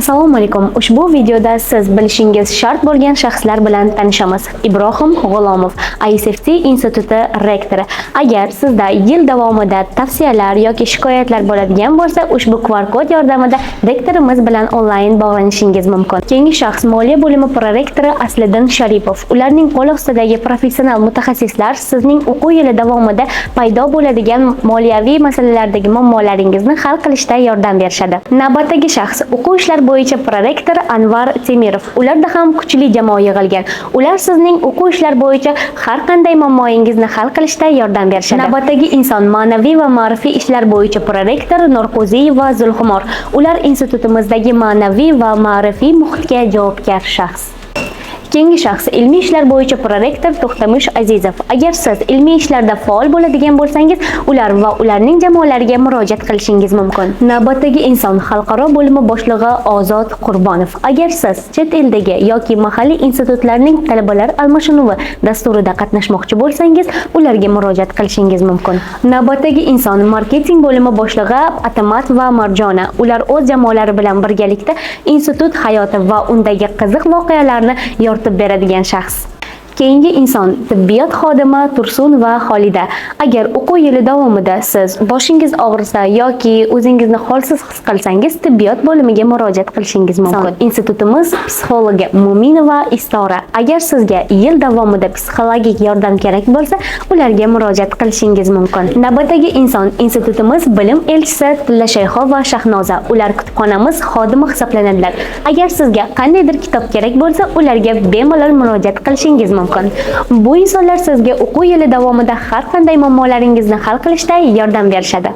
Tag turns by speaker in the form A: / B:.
A: Assalomu alaykum. Ushbu videoda siz bilishingiz shart bo'lgan shaxslar bilan tanishamiz. Ibrohim G'ulomov, ISFT instituti rektori. Agar sizda yil davomida tavsiyalar yoki shikoyatlar bo'ladigan bo'lsa, ushbu QR kod yordamida rektorimiz bilan onlayn bog'lanishingiz mumkin. Keyingi shaxs moliya bo'limi prorektori Asliddin Sharipov. Ularning qo'l ostidagi professional mutaxassislar sizning o'quv yili davomida paydo bo'ladigan moliyaviy masalalardagi muammolaringizni hal qilishda yordam berishadi. Navbatdagi shaxs o'quv ishlar bo'yicha prorektor Anvar Temirov. Ularda ham kuchli jamoa yig'ilgan. Ular sizning o'quv ishlar bo'yicha har qanday muammoingizni hal qilishda yordam berishadi. Navbatdagi inson ma'naviy va ma'rifiy ishlar bo'yicha prorektor Nurqo'ziyeva Zulxumor. Ular institutimizdagi ma'naviy va ma'rifiy muhitga javobgar shaxs. Keyingi shaxs ilmiy ishlar bo'yicha prorektor To'xtamish Azizov. Agar siz ilmiy ishlarda faol bo'ladigan bo'lsangiz, ular va ularning jamoalariga murojaat qilishingiz mumkin. Navbatdagi inson xalqaro bo'limi boshlig'i Ozod Qurbonov. Agar siz chet eldagi yoki mahalliy institutlarning talabalar almashinuvi dasturida qatnashmoqchi bo'lsangiz, ularga murojaat qilishingiz mumkin. Navbatdagi inson marketing bo'limi boshlig'i Atamat va Marjona. Ular o'z jamoalari bilan birgalikda institut hayoti va undagi qiziq voqealarni yoritib beradigan shaxs. Keyingi inson tibbiyot xodimi Tursun va Xolida. Agar o'quv yili davomida siz boshingiz og'risa yoki o'zingizni holsiz his qilsangiz, tibbiyot bo'limiga murojaat qilishingiz mumkin. Institutimiz psixologi Mo'minova Istora. Agar sizga yil davomida psixologik yordam kerak bo'lsa, ularga murojaat qilishingiz mumkin. Navbatdagi inson institutimiz bilim elchisi Tilla Shayxo va Shahnoza. Ular kutubxonamiz xodimi hisoblanadilar. Agar sizga qandaydir kitob kerak bo'lsa, ularga bemalol murojaat qilishingiz mumkin. Bu insonlar sizga o'quv yili davomida har qanday muammolaringizni hal qilishda yordam berishadi.